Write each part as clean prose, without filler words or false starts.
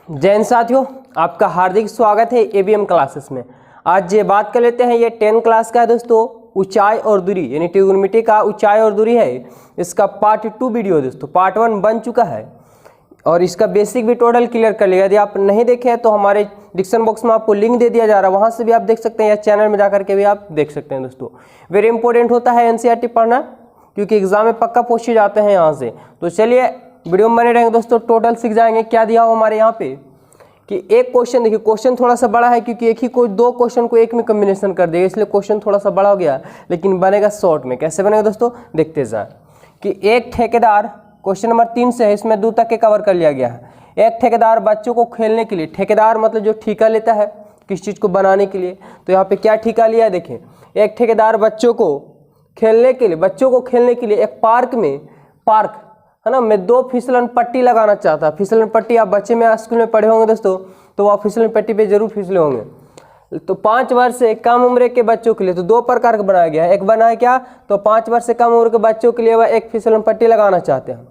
जय हिंद साथियों, आपका हार्दिक स्वागत है एबीएम क्लासेस में। आज ये बात कर लेते हैं, ये 10 क्लास का है दोस्तों, ऊंचाई और दूरी यानी ट्रिग्नोमेट्री का ऊंचाई और दूरी है। इसका पार्ट 2 वीडियो दोस्तों, पार्ट 1 बन चुका है और इसका बेसिक भी टोटल क्लियर कर लिया। यदि आप नहीं देखे हैं तो हमारे डिस्क्रिप्शन बॉक्स में आपको लिंक दे दिया जा रहा है, वहाँ से भी आप देख सकते हैं या चैनल में जाकर के भी आप देख सकते हैं दोस्तों। वेरी इंपॉर्टेंट होता है एनसीईआरटी पढ़ना, क्योंकि एग्जाम में पक्का पूछे जाते हैं यहाँ से। तो चलिए वीडियो में बने रहेंगे दोस्तों, टोटल सीख जाएंगे। क्या दिया हो हमारे यहाँ पे कि एक क्वेश्चन, देखिए क्वेश्चन थोड़ा सा बड़ा है क्योंकि एक ही कोई दो क्वेश्चन को एक में कॉम्बिनेशन कर देगा, इसलिए क्वेश्चन थोड़ा सा बड़ा हो गया, लेकिन बनेगा शॉर्ट में। कैसे बनेगा दोस्तों, देखते जाए कि एक ठेकेदार, क्वेश्चन नंबर 3 से है, इसमें 2 तक के कवर कर लिया गया है। एक ठेकेदार बच्चों को खेलने के लिए, ठेकेदार मतलब जो ठेका लेता है किस चीज़ को बनाने के लिए, तो यहाँ पे क्या ठेका लिया है देखिए। एक ठेकेदार बच्चों को खेलने के लिए एक पार्क है ना, में 2 फिसलन पट्टी लगाना चाहता है। फिसलन पट्टी आप बच्चे में स्कूल में पढ़े होंगे दोस्तों, तो वह फिसलन पट्टी पे जरूर फिसले होंगे। तो 5 वर्ष से कम उम्र के बच्चों के लिए तो 2 प्रकार का बनाया गया है। एक बना है क्या, तो 5 वर्ष से कम उम्र के बच्चों के लिए वह एक फिसलन पट्टी लगाना चाहते हैं,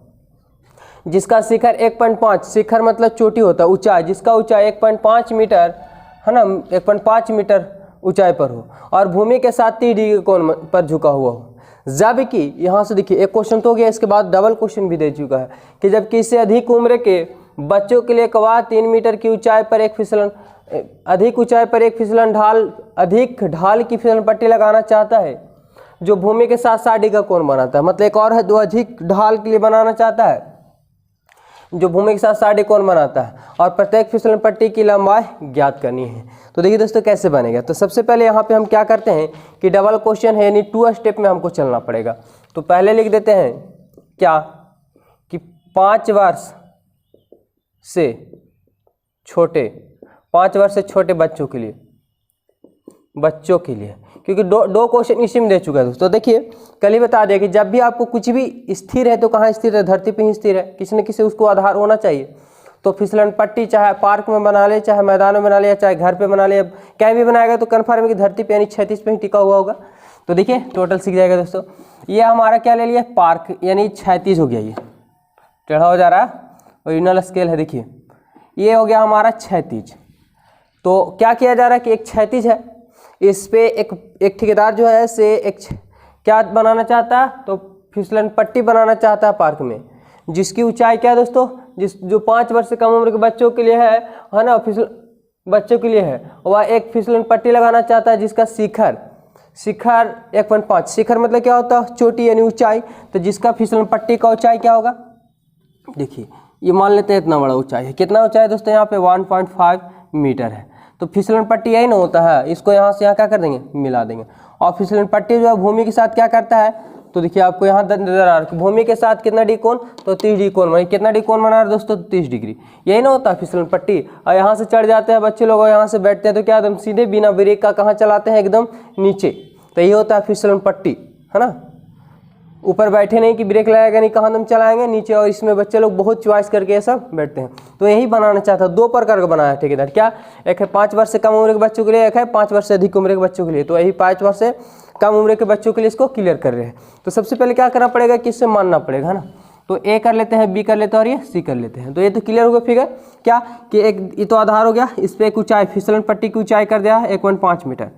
जिसका शिखर 1.5, शिखर मतलब चोटी होता है, ऊंचाई, जिसका ऊंचाई 1.5 मीटर है ना, 1.5 मीटर ऊंचाई पर हो और भूमि के साथ 30 डिग्री कोण पर झुका हुआ हो। जबकि यहाँ से देखिए एक क्वेश्चन तो हो गया, इसके बाद डबल क्वेश्चन भी दे चुका है कि जबकि इससे अधिक उम्र के बच्चों के लिए कवा 3 मीटर की ऊंचाई पर एक फिसलन, अधिक ऊंचाई पर एक फिसलन ढाल, अधिक ढाल की फिसलन पट्टी लगाना चाहता है, जो भूमि के साथ 60 डिग्री का कोण बनाता है। मतलब एक और है, जो अधिक ढाल के लिए बनाना चाहता है, जो भूमि के साथ 60 डिग्री कोण बनाता है, और प्रत्येक फिसलन पट्टी की लंबाई ज्ञात करनी है। तो देखिए दोस्तों कैसे बनेगा। तो सबसे पहले यहाँ पे हम क्या करते हैं कि डबल क्वेश्चन है, यानी 2 स्टेप में हमको चलना पड़ेगा। तो पहले लिख देते हैं क्या कि 5 वर्ष से छोटे बच्चों के लिए, क्योंकि दो क्वेश्चन इसी में दे चुका है दोस्तों। देखिए कल ही बता दिया कि जब भी आपको कुछ भी स्थिर है तो कहाँ स्थिर है, धरती पे ही स्थिर है, किसी न किसी उसको आधार होना चाहिए। तो फिसलन पट्टी चाहे पार्क में बना ले, चाहे मैदान में बना ले, या चाहे घर पे बना ले, कहीं भी बनाएगा तो कन्फर्म है कि धरती पे यानी 36 पे ही टिका हुआ होगा। तो देखिए टोटल सीख जाएगा दोस्तों। ये हमारा क्या ले लिया, पार्क, यानी 36 हो गया, ये टेढ़ा हो जा रहा है, ओरिजिनल स्केल है। देखिए ये हो गया हमारा 36। तो क्या किया जा रहा है कि एक 36 है, इस पे एक ठेकेदार जो है से एक क्या बनाना चाहता है, तो फिसलन पट्टी बनाना चाहता है पार्क में, जिसकी ऊंचाई क्या है दोस्तों, जो 5 वर्ष से कम उम्र के बच्चों के लिए है ना, बच्चों के लिए है, वह एक फिसलन पट्टी लगाना चाहता है जिसका शिखर 1.5, शिखर मतलब क्या होता है, चोटी यानी ऊंचाई। तो जिसका फिसलन पट्टी का ऊंचाई क्या होगा, देखिए ये मान लेते हैं इतना बड़ा ऊंचाई है। कितना ऊंचाई है दोस्तों, यहाँ पे 1.5 मीटर है। तो फिसलन पट्टी यही ना होता है, इसको यहाँ से यहाँ क्या कर देंगे, मिला देंगे। और फिसलन पट्टी जो है भूमि के साथ क्या करता है, तो देखिए आपको यहाँ नजर आ रहा है भूमि के साथ कितना डिग्री कोण, तो 30 डिग्री कोण। वही कितना डिग्री कोण बना रहा है दोस्तों, 30 डिग्री। यही ना होता है फिसलन पट्टी। और यहाँ से चढ़ जाते हैं बच्चे लोग, यहाँ से बैठते हैं तो क्या एकदम सीधे बिना ब्रेक का कहाँ चलाते हैं, एकदम नीचे। तो यही होता है फिसलन पट्टी, है ना। ऊपर बैठे नहीं कि ब्रेक लगाएगा नहीं, कहाँ हम चलाएंगे, नीचे। और इसमें बच्चे लोग बहुत चॉइस करके ये सब बैठते हैं। तो यही बनाना चाहता है, 2 प्रकार का बनाया है ठेकेदार। क्या, एक है 5 वर्ष से कम उम्र के बच्चों के लिए, एक है 5 वर्ष से अधिक उम्र के बच्चों के लिए। तो यही 5 वर्ष से कम उम्र के बच्चों के लिए इसको क्लियर कर रहे हैं। तो सबसे पहले क्या करना पड़ेगा कि इससे मानना पड़ेगा, है ना। तो ए कर लेते हैं, बी कर लेते हैं और ये सी कर लेते हैं। तो ये तो क्लियर हो गया फिगर क्या कि एक ये तो आधार हो गया, इस पर एक ऊंचाई, फिसलन पट्टी की ऊंचाई कर दिया 1.5 मीटर,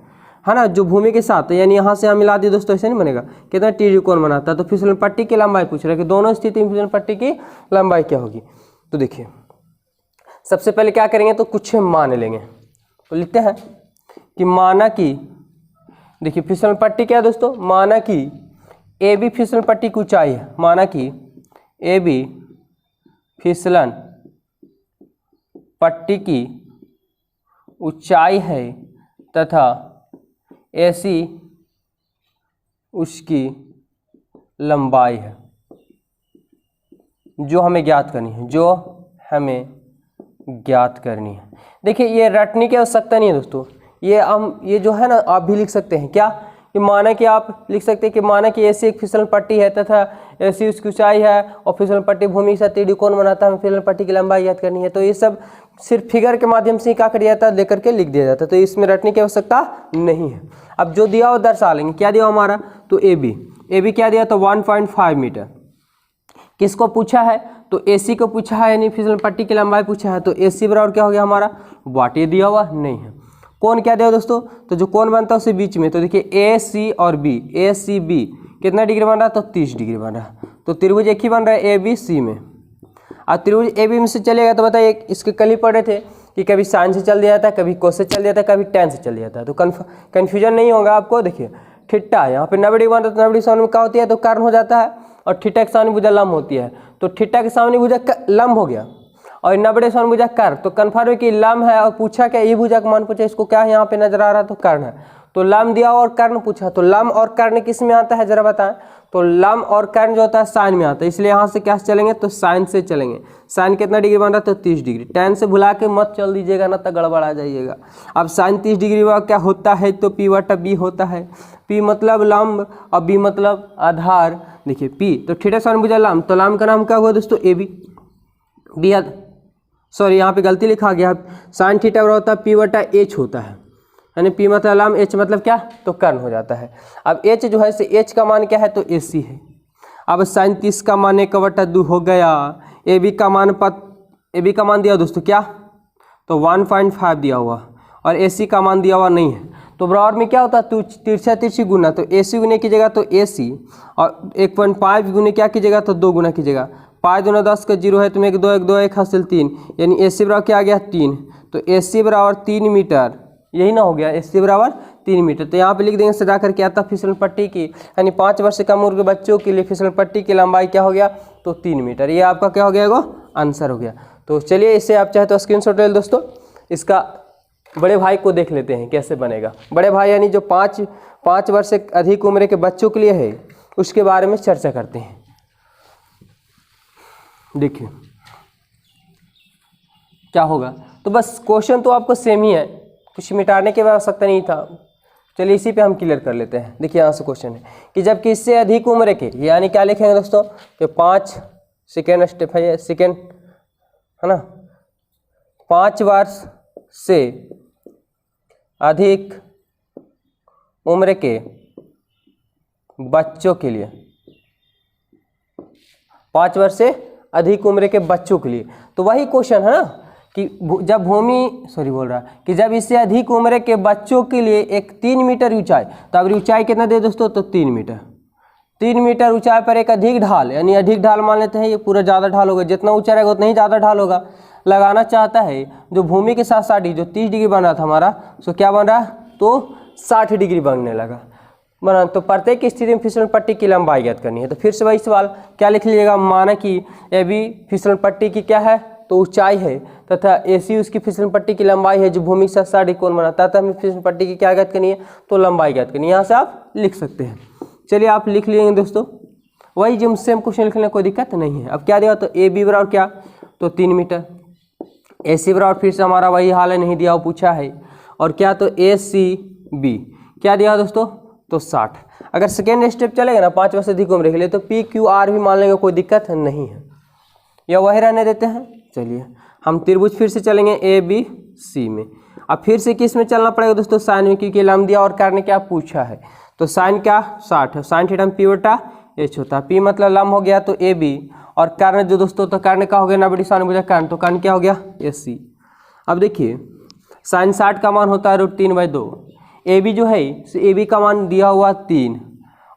है ना, जो भूमि के साथ, यानी यहाँ से हम मिला दिए दोस्तों, ऐसे नहीं बनेगा। कितना टी कोण बनाता है, तो फिसलन पट्टी की लंबाई पूछ रहे हैं कि दोनों स्थिति में फिसलन पट्टी की लंबाई क्या होगी। तो देखिए सबसे पहले क्या करेंगे, तो कुछ मान लेंगे। तो लिखते हैं कि माना कि, देखिए फिसलन पट्टी क्या है दोस्तों, माना कि ए बी फिसलन पट्टी की ऊंचाई है, माना कि ए बी फिसलन पट्टी की ऊंचाई है तथा ऐसी उसकी लंबाई है, जो हमें ज्ञात करनी है, देखिए ये रटने की आवश्यकता नहीं है दोस्तों। ये जो है ना, आप भी लिख सकते हैं क्या कि माना कि आप लिख सकते हैं कि माना कि ऐसी एक फिसलन पट्टी है तथा ऐसी उसकी ऊंचाई है, और फिसलन पट्टी भूमि के साथ 30 डिग्री कोण बनाता है, फिसलन पट्टी की लंबाई ज्ञात करनी है। तो ये सब सिर्फ फिगर के माध्यम से ही क्या कर दिया जाता है, लेकर के लिख दिया जाता है। तो इसमें रटने की आवश्यकता नहीं है। अब जो दिया वो दर्शा लेंगे। क्या दिया हमारा, तो ए बी क्या दिया, तो 1.5 मीटर। किसको पूछा है, तो AC को पूछा है, यानी फिसलन पट्टी की लंबाई पूछा है। तो AC बराबर क्या हो गया हमारा वाट, ये दिया हुआ नहीं है। कोण क्या दिया दोस्तों, तो जो कोण बनता है उसके बीच में, तो देखिए AC और B, ACB कितना डिग्री बन रहा है, तो 30 डिग्री बन रहा है। तो त्रिभुज एक ही बन रहा है ABC में। अब त्रिभुज AB में से चलेगा तो बताइए, इसके कल ही पढ़े थे कि कभी साइन से चल दिया था, कभी कोस से चल दिया था, कभी tan से चल दिया था। तो कन्फ्यूजन नहीं होगा आपको। देखिए थीटा यहाँ पे 90 डिग्री बन रहा है, तो 90 डिग्री सामने में क्या होती है, तो कर्ण हो जाता है, और थीटा के सामने भुजा लंब होती है। तो थीटा के सामने भुजा लंब हो गया, और 90 सामने भुजा कर्ण, तो कन्फर्म है कि लंब है। और पूछा क्या, ये भुजा का मान पूछा, इसको क्या यहाँ पे नजर आ रहा है, तो कर्ण है। तो लंब दिया और कर्ण पूछा, तो लंब और कर्ण किस में आता है जरा बताएं, तो लंब और कर्ण जो होता है साइन में आता है, इसलिए यहाँ से क्या से चलेंगे, तो साइन से चलेंगे। साइन कितना डिग्री बन रहा है, तो 30 डिग्री। tan से भुला के मत चल दीजिएगा ना, तो गड़बड़ आ जाइएगा। अब साइन 30 डिग्री का क्या होता है, तो P/B होता है। P मतलब लंब और B मतलब आधार। देखिए P तो थीटा साइन भुजा लंब, तो लंब का नाम क्या हुआ दोस्तों, AB। B सॉरी यहाँ पे गलती लिखा गया, साइन थीटा बराबर होता है P/H होता है, यानी P मतलब लंब, H मतलब क्या, तो कर्ण हो जाता है। अब H जो है से H का मान क्या है, तो AC है। अब साइन 30 का मान 1/2 हो गया। AB का मान दिया दोस्तों क्या, तो 1.5 दिया हुआ, और AC का मान दिया हुआ नहीं है। तो बराबर में क्या होता है, तिरछा तिरछी गुना, तो AC गुने कीजिएगा तो AC, और 1.5 गुने क्या कीजिएगा, तो 2 गुना कीजिएगा। 5 दूना 10 का 0 है, तो 1 2 1 2 1 हासिल 3, यानी AC बराबर क्या आ गया 3। तो AC बराबर 3 मीटर, यही ना हो गया, AC बराबर 3 मीटर। तो यहाँ पे लिख देंगे सजा करके आता फिसलन पट्टी की, यानी 5 वर्ष से कम उम्र के बच्चों के लिए फिसलन पट्टी की लंबाई क्या हो गया, तो 3 मीटर। ये आपका क्या हो गया, वो आंसर हो गया। तो चलिए इसे आप चाहे तो स्क्रीनशॉट ले लो दोस्तों। इसका बड़े भाई को देख लेते हैं कैसे बनेगा। बड़े भाई यानी जो 5 वर्ष से अधिक उम्र के बच्चों के लिए है, उसके बारे में चर्चा करते हैं। देखिए क्या होगा, तो बस क्वेश्चन तो आपको सेम ही है, कुछ मिटाने की आवश्यकता नहीं था। चलिए इसी पे हम क्लियर कर लेते हैं। देखिए यहाँ से क्वेश्चन है कि जब किससे अधिक उम्र के, यानी क्या लिखेंगे दोस्तों, कि 5 सेकेंड स्टेप है, ये सेकेंड है ना, 5 वर्ष से अधिक उम्र के बच्चों के लिए, 5 वर्ष से अधिक उम्र के बच्चों के लिए, तो वही क्वेश्चन है ना कि जब कि जब इससे अधिक उम्र के बच्चों के लिए एक 3 मीटर ऊंचाई, तो अब ऊंचाई कितना दे दोस्तों, तो 3 मीटर। 3 मीटर ऊंचाई पर एक अधिक ढाल, यानी अधिक ढाल मान लेते हैं, ये पूरा ज़्यादा ढाल होगा, जितना ऊंचा रहेगा उतना ही ज़्यादा ढाल होगा, लगाना चाहता है, जो भूमि के साथ 60 जो 30 डिग्री बन रहा था हमारा, सो क्या बन रहा, तो 60 डिग्री बनने लगा बना। तो प्रत्येक स्थिति में फिसलन पट्टी की लंबाई ज्ञात करनी है। तो फिर से वही सवाल क्या लिख लीजिएगा, माना कि AB फिसलन पट्टी की क्या है, तो ऊंचाई है, तथा AC उसकी फिसलन पट्टी की लंबाई है, जो भूमि के साथ 60 कोण बनाता है, तथा हमें फिसलन पट्टी की क्या ज्ञात करनी है, तो लंबाई ज्ञात करनी है। यहाँ से आप लिख सकते हैं। चलिए आप लिख लेंगे दोस्तों, वही जो सेम क्वेश्चन लिखने कोई दिक्कत नहीं है। अब क्या दिया, तो AB बराबर क्या, तो 3 मीटर। AC बराबर फिर से हमारा वही हाल है, नहीं दिया वो पूछा है, और क्या, तो ACB क्या दिया दोस्तों, तो 60। अगर सेकेंड स्टेप चलेगा ना 5 वर्ष से अधिक उम्र के लिए, तो PQR भी मान लेंगे, कोई दिक्कत नहीं है, या वही रहने देते हैं। चलिए हम त्रिभुज फिर से चलेंगे ABC में। अब फिर से किस में चलना पड़ेगा दोस्तों, साइन में, क्योंकि लंब दिया और कर्ण क्या पूछा है। तो साइन क्या 60 है, साइन थीटा में P/H होता है। P मतलब लंब हो गया, तो AB, और कर्ण जो दोस्तों, तो कर्ण का हो गया 90 साइन भुजा कर्ण, तो कर्ण क्या हो गया AC। अब देखिए साइन 60 का मान होता है √3/2। AB जो है, AB का मान दिया हुआ 3,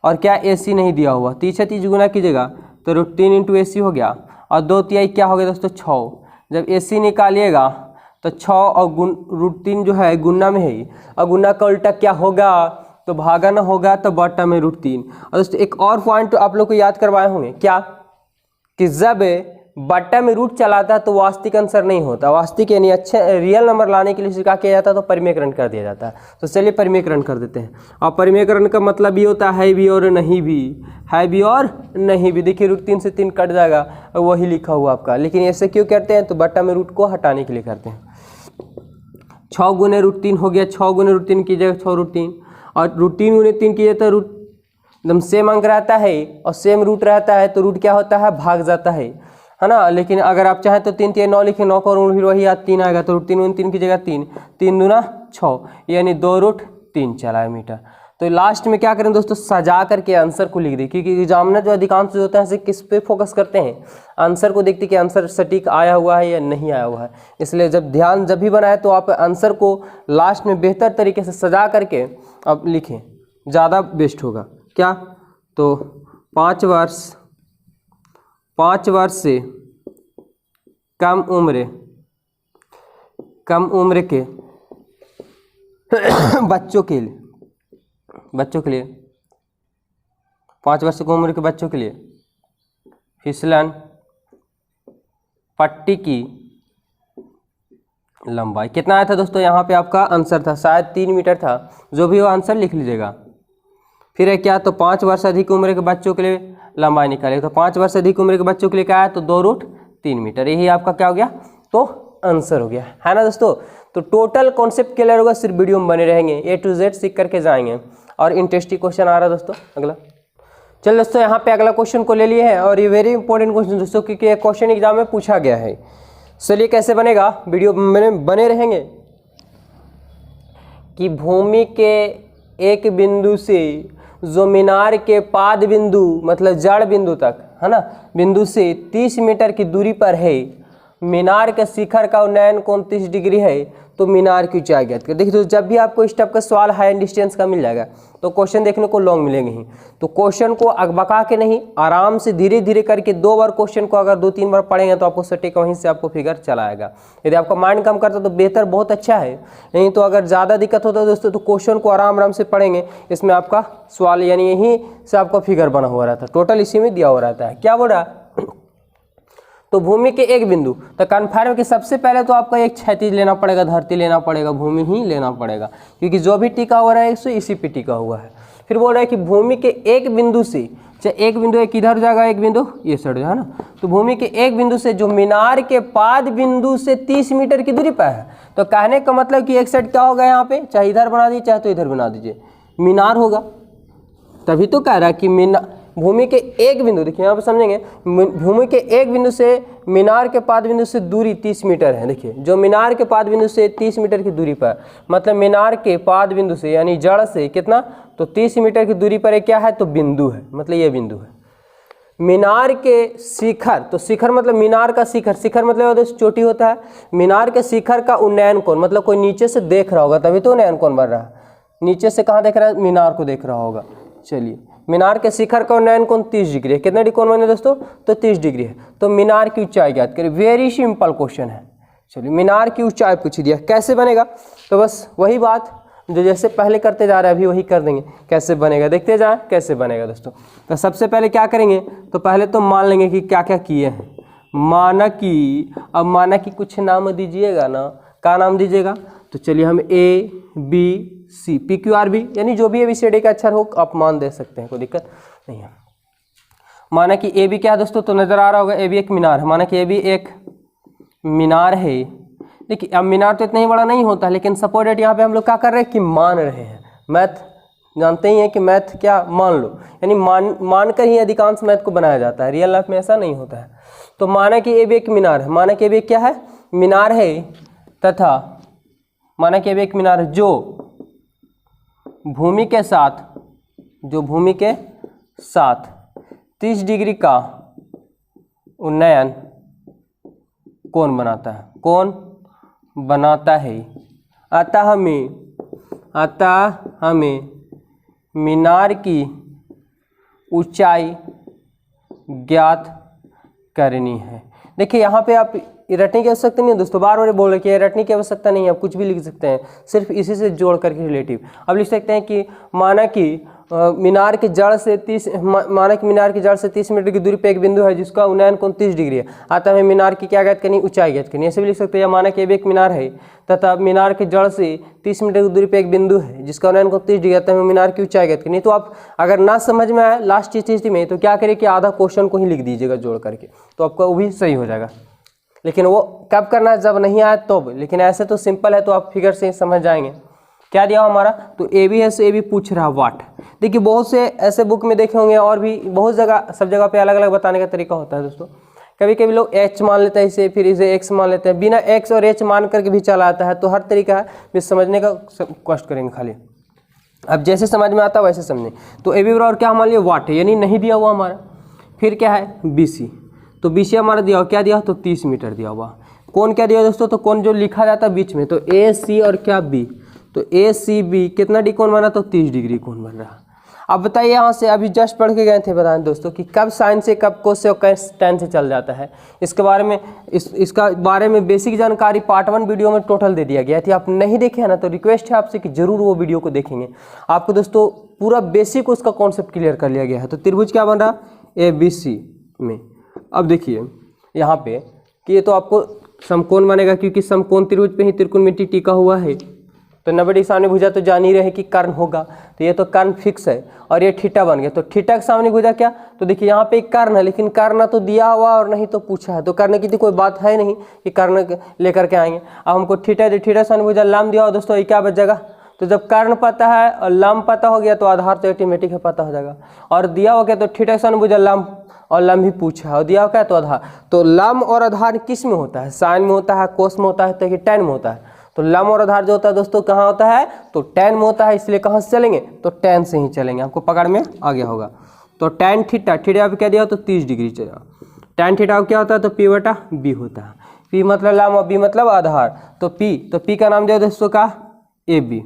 और क्या AC नहीं दिया हुआ, 30 से 30 गुना कीजिएगा, तो √3 × AC हो गया, और 2/3 क्या हो गया दोस्तों, 6। जब AC निकालिएगा तो 6 और √3 जो है गुना में है, और गुना का उल्टा क्या होगा, तो भागा ना होगा, तो बटा में √3। और दोस्तों एक और पॉइंट आप लोग को याद करवाए होंगे, क्या, कि जब बट्टा में रूट चलाता है तो वास्तविक आंसर नहीं होता, वास्तविक यानी अच्छे रियल नंबर लाने के लिए क्या किया जाता है, तो परिमेयकरण कर दिया जाता है। तो चलिए परिमेयकरण कर देते हैं। और परिमेयकरण का मतलब ये होता है भी और नहीं भी, है भी और नहीं भी। देखिए √3 से 3 कट जाएगा, वही लिखा हुआ आपका। लेकिन ऐसे क्यों करते हैं, तो बट्टा में रूट को हटाने के लिए करते हैं। 6 गुने √3 हो गया, 6 गुने √3 कीजिएगा 6 √3, और √3 गुने 3 कीजिए तो रूट एकदम सेम अंक रहता है और सेम रूट रहता है, तो रूट क्या होता है, भाग जाता है ना। लेकिन अगर आप चाहें तो 3 3 9 लिखें, 9 का फिर वही याद 3 आएगा, तो √3 गुने 3 की जगह 3, 3 दूना 6, यानी 2√3 चला है मीटर। तो लास्ट में क्या करें दोस्तों, सजा करके आंसर को लिख दें, क्योंकि एग्जामिनर जो अधिकांश जो होता है किस पे फोकस करते हैं, आंसर को देखते कि आंसर सटीक आया हुआ है या नहीं आया हुआ है। इसलिए जब भी बनाए तो आप आंसर को लास्ट में बेहतर तरीके से सजा करके अब लिखें, ज़्यादा बेस्ट होगा। क्या, तो 5 वर्ष से कम उम्र के बच्चों के लिए 5 वर्ष की उम्र के बच्चों के लिए फिसलन पट्टी की लंबाई कितना आया था दोस्तों, यहाँ पे आपका आंसर था शायद 3 मीटर था, जो भी हो आंसर लिख लीजिएगा। फिर है क्या, तो 5 वर्ष अधिक उम्र के बच्चों के लिए लंबाई निकालेगा, तो 5 वर्ष अधिक उम्र के बच्चों के लिए क्या है, तो 2√3 मीटर, यही आपका क्या हो गया, तो आंसर हो गया, है ना दोस्तों। तो टोटल कॉन्सेप्ट क्लियर होगा, सिर्फ वीडियो में बने रहेंगे, A to Z सीख करके जाएंगे। और इंटरेस्टिंग क्वेश्चन आ रहा है दोस्तों अगला। चल दोस्तों, यहाँ पे अगला क्वेश्चन को ले लिए हैं, और ये वेरी इंपॉर्टेंट क्वेश्चन दोस्तों, क्योंकि ये क्वेश्चन एग्जाम में पूछा गया है। चलिए कैसे बनेगा, वीडियो में बने रहेंगे। कि भूमि के एक बिंदु से जो मीनार के पाद बिंदु मतलब जड़ बिंदु तक, है ना, बिंदु से 30 मीटर की दूरी पर है, मीनार के शिखर का उन्नयन कोण 30 डिग्री है, तो मीनार की ऊंचाई ज्ञात करें। देखिए तो जब भी आपको इस टाइप का सवाल हाई एंड डिस्टेंस का मिल जाएगा तो क्वेश्चन देखने को लॉन्ग मिलेंगे ही। तो क्वेश्चन को अगबका के नहीं, आराम से धीरे धीरे करके 2 बार क्वेश्चन को अगर 2-3 बार पढ़ेंगे तो आपको सटीक वहीं से आपको फिगर चला आएगा। यदि आपका माइंड कम करता तो बेहतर, बहुत अच्छा है, नहीं तो अगर ज़्यादा दिक्कत होता है दोस्तों तो क्वेश्चन को आराम से पढ़ेंगे, इसमें आपका सवाल यानी यहीं से आपका फिगर बना हुआ रहता है, टोटल इसी में दिया हुआ रहता है। क्या बोल रहा है, तो भूमि के एक बिंदु, तो कन्फर्म कि सबसे पहले तो आपका एक क्षैतिज लेना पड़ेगा, धरती लेना पड़ेगा, भूमि ही लेना पड़ेगा, क्योंकि जो भी टिका हुआ है इसी पे टिका हुआ है। फिर बोल रहा है कि भूमि के एक बिंदु से, चाहे एक बिंदु एक इधर जाएगा, एक बिंदु ये साइड है ना, तो भूमि के एक बिंदु से जो मीनार के पाद बिंदु से 30 मीटर की दूरी पर है, तो कहने का मतलब कि एक साइड क्या होगा यहाँ पे, चाहे इधर बना दीजिए चाहे तो इधर बना दीजिए, मीनार होगा। तभी तो कह रहा है कि भूमि के एक बिंदु, देखिए यहाँ पे समझेंगे, भूमि के एक बिंदु से मीनार के पाद बिंदु से दूरी 30 मीटर है। देखिए जो मीनार के पाद बिंदु से 30 मीटर की दूरी पर, मतलब मीनार के पाद बिंदु से यानी जड़ से कितना, तो 30 मीटर की दूरी पर क्या है, तो बिंदु है, मतलब ये बिंदु है। मीनार के शिखर, तो शिखर मतलब मीनार का शिखर, शिखर मतलब चोटी होता है। मीनार के शिखर का उन्नयन कोण, मतलब कोई नीचे से देख रहा होगा तभी तो उन्नयन कोण बन रहा है, नीचे से कहाँ देख रहा है, मीनार को देख रहा होगा। चलिए मीनार के शिखर का उन्नयन कोण 30 डिग्री है, कितना डिग्री कोण बने दोस्तों, तो 30 डिग्री है। तो मीनार की ऊंचाई ज्ञात करें, वेरी सिंपल क्वेश्चन है। चलिए मीनार की ऊंचाई पूछ दिया, कैसे बनेगा, तो बस वही बात जो जैसे पहले करते जा रहे हैं अभी वही कर देंगे, कैसे बनेगा देखते जाए कैसे बनेगा दोस्तों। तो सबसे पहले क्या करेंगे, तो पहले तो मान लेंगे कि क्या क्या किए हैं। मानकी, अब मानकी कुछ नाम दीजिएगा ना, क्या नाम दीजिएगा, तो चलिए हम ABC PQRB यानी जो भी ABCD का अक्षर हो आप मान दे सकते हैं, कोई दिक्कत नहीं है। माना कि AB क्या है दोस्तों, तो नजर आ रहा होगा AB एक मीनार है, माना कि AB एक मीनार है। देखिए अब मीनार तो इतना ही बड़ा नहीं होता, लेकिन सपोज डेट यहाँ पे हम लोग क्या कर रहे हैं कि मान रहे हैं, मैथ जानते ही हैं कि मैथ क्या मान लो, यानी मान कर ही अधिकांश मैथ को बनाया जाता है, रियल लाइफ में ऐसा नहीं होता है। तो माना कि AB एक मीनार है, माना कि AB एक क्या है, मीनार है, तथा माना कि AB एक मीनार है जो भूमि के साथ 30 डिग्री का उन्नयन कोण बनाता है, अतः हमें मीनार की ऊंचाई ज्ञात करनी है। देखिए यहाँ पे आप रटने की आवश्यकता नहीं है दोस्तों, बार बार बोल रहे कि रटने की आवश्यकता नहीं है, आप कुछ भी लिख सकते हैं, सिर्फ इसी से जोड़ करके रिलेटिव। अब लिख सकते हैं कि माना कि मीनार की जड़ से 30 मीटर की दूरी पे एक बिंदु है जिसका उन्नयन कोण 30 डिग्री है, अतः हमें मीनार की क्या ज्ञात करनी, ऊंचाई ज्ञात करनी। ऐसे भी लिख सकते हैं, माना कि एक मीनार है तथा मीनार की जड़ से 30 मीटर की दूरी पे एक बिंदु है जिसका उन्नयन कोण 30 डिग्री, अतः हमें मीनार की ऊंचाई ज्ञात करनी। तो आप अगर ना समझ में आए लास्ट स्थिति में तो क्या करिए कि आधा क्वेश्चन को ही लिख दीजिएगा जोड़ करके, तो आपका वो भी सही हो जाएगा। लेकिन वो कब करना है, जब नहीं आया तो, लेकिन ऐसे तो सिंपल है तो आप फिगर से समझ जाएंगे। क्या दिया हमारा, तो AB है, सो AB पूछ रहा वाट। देखिए बहुत से ऐसे बुक में देखे होंगे और भी बहुत जगह, सब जगह पे अलग अलग बताने का तरीका होता है दोस्तों। कभी कभी लोग H मान लेते हैं इसे, फिर इसे X मान लेते हैं, बिना X और H मान करके भी चला आता है, तो हर तरीका है भी समझने का कष्ट करेंगे खाली। अब जैसे समझ में आता वैसे समझें। तो ए बी बराबर क्या मान लिया वाट है, यानी नहीं दिया हुआ हमारा। फिर क्या है बी सी, तो बी सी हमारा दिया हुआ क्या दिया, तो 30 मीटर दिया हुआ। कौन क्या दिया दोस्तों, तो कौन जो लिखा जाता है बीच में, तो ए सी और क्या बी, तो ए सी बी कितना डी कोण बना, तो 30 डिग्री कोण बन रहा। अब बताइए यहाँ से अभी जस्ट पढ़ के गए थे बताएं दोस्तों कि कब साइन से कब कोस से और कब टेन से चल जाता है। इसके बारे में इसका बारे में बेसिक जानकारी पार्ट 1 वीडियो में टोटल दे दिया गया थी। आप नहीं देखे हैं ना, तो रिक्वेस्ट है आपसे कि जरूर वो वीडियो को देखेंगे। आपको दोस्तों पूरा बेसिक उसका कॉन्सेप्ट क्लियर कर लिया गया है। तो त्रिभुज क्या बन रहा, ए बी सी में। अब देखिए यहाँ पे कि ये तो आपको समकोण बनेगा, क्योंकि समकोण त्रिभुज पे ही त्रिकोणमिति टिका हुआ है। तो 90 डिग्री सामने भुजा तो जान ही रहे कि कर्ण होगा, तो ये तो कर्ण फिक्स है। और ये थीटा बन गया, तो थीटा के सामने भुजा क्या, तो देखिए यहाँ पे एक कर्ण है, लेकिन कर्ण ना तो दिया हुआ और नहीं तो पूछा है। तो कर्ण की तो कोई बात है नहीं कि कर्ण लेकर के आएंगे। अब हमको थीटा थीटा सामने भुजा लंब दिया हो दोस्तों, ये क्या बच जाएगा, तो जब कर्ण पता है और लंब पता हो गया तो आधार तो ऑटोमेटिक है पता हो जाएगा। और दिया हो गया तो थीटा के सामने भुजा लंब, और लंब ही पूछा है, और दिया हो क्या तो आधार। तो लंब और आधार किस में होता है, साइन में होता है, कोस में होता है, तो टेन में होता है। तो लंब और आधार जो होता है दोस्तों कहाँ होता है, तो टेन में होता है। इसलिए कहाँ से चलेंगे, तो टेन से ही चलेंगे। आपको पकड़ में आ गया होगा। तो टेन थीटा, थीटा पे क्या दिया तो 30 डिग्री चलेगा। टेन थीटा क्या होता है, तो पी बटा बी होता है। पी मतलब लंब और बी मतलब आधार। तो पी का नाम दिया दोस्तों का ए बी।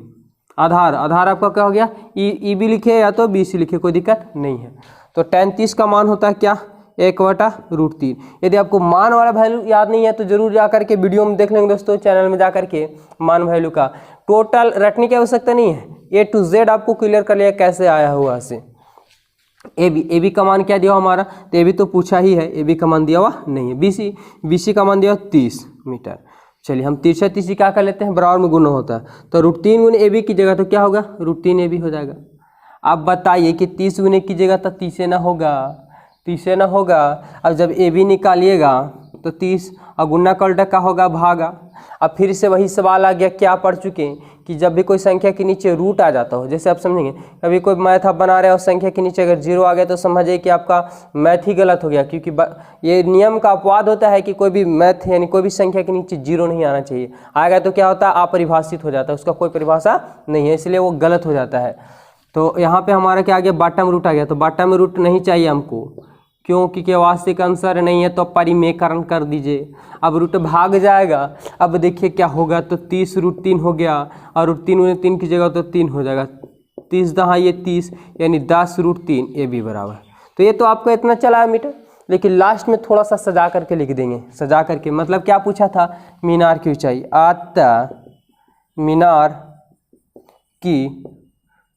आधार आपका क्या हो गया, ई बी लिखे या तो बी सी लिखे, कोई दिक्कत नहीं है। तो टेन 30 का मान होता है क्या, 1/√3। यदि आपको मान वाला वैल्यू याद नहीं है तो जरूर जा करके वीडियो में देख लेंगे दोस्तों, चैनल में जा करके मान वैल्यू का टोटल रटने की आवश्यकता नहीं है, ए टू जेड आपको क्लियर कर लिया कैसे आया हुआ से। ए बी का मान क्या दिया हमारा, तो ए बी तो पूछा ही है, ए बी का मान दिया हुआ नहीं है। बी सी का मान दिया 30 मीटर। चलिए हम 30 क्या कर लेते हैं, बराबर में गुना होता है, तो √3 गुने ए बी की जगह तो क्या होगा, √3 ए बी हो जाएगा। अब बताइए कि 30 गुने की जगह तो 30 से ना होगा, 30 से ना होगा। अब जब ए बी निकालिएगा तो 30 और गुना का उल्टा का होगा भागा। अब फिर से वही सवाल आ गया, क्या पढ़ चुके हैं कि जब भी कोई संख्या के नीचे रूट आ जाता हो, जैसे आप समझेंगे कभी कोई मैथ आप बना रहे हो संख्या के नीचे अगर 0 आ गया तो समझिए कि आपका मैथ ही गलत हो गया, क्योंकि ये नियम का अपवाद होता है कि कोई भी मैथ यानी कोई भी संख्या के नीचे 0 नहीं आना चाहिए। आएगा तो क्या होता है, अपरिभाषित हो जाता है, उसका कोई परिभाषा नहीं है, इसलिए वो गलत हो जाता है। तो यहाँ पे हमारा क्या आ गया, बॉटम रूट आ गया। तो बॉटम रूट नहीं चाहिए हमको, क्योंकि वास्तविक आंसर नहीं है, तो परिमेयकरण कर दीजिए। अब रूट भाग जाएगा। अब देखिए क्या होगा, तो 30 √3 हो गया, और √3 गुने 3 की जगह तो 3 हो जाएगा। 30 दहाँ ये 30 यानी 10 √3 ए बी बराबर। तो ये तो आपको इतना चला है मीटर, लेकिन लास्ट में थोड़ा सा सजा करके लिख देंगे। सजा करके मतलब क्या पूछा था, मीनार की ऊंचाई, अतः मीनार की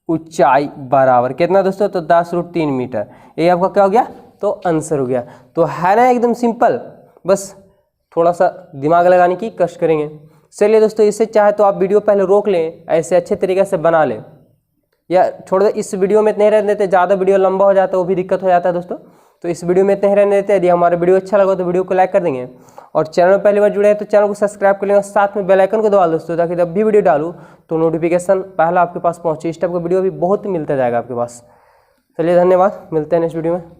ऊंचाई बराबर कितना दोस्तों, तो 10 √3 मीटर। ये आपका क्या हो गया, तो आंसर हो गया। तो है ना एकदम सिंपल, बस थोड़ा सा दिमाग लगाने की कष्ट करेंगे। चलिए दोस्तों, इससे चाहे तो आप वीडियो पहले रोक लें, ऐसे अच्छे तरीके से बना लें, या छोड़ दे। इस वीडियो में इतने रहने देते, ज़्यादा वीडियो लंबा हो जाता है वो भी दिक्कत हो जाता है दोस्तों। तो इस वीडियो में इतने रहने देते हैं। यदि हमारा वीडियो अच्छा लगा तो वीडियो को लाइक कर देंगे, और चैनल में पहली बार जुड़े हैं तो चैनल को सब्सक्राइब कर लेंगे, साथ में बेल आइकन को दबा दोस्तों, ताकि जब भी वीडियो डालूँ तो नोटिफिकेशन पहला आपके पास पहुँचे। इस टाइप का वीडियो भी बहुत मिलता जाएगा आपके पास। चलिए धन्यवाद, मिलते हैं नेक्स्ट वीडियो में।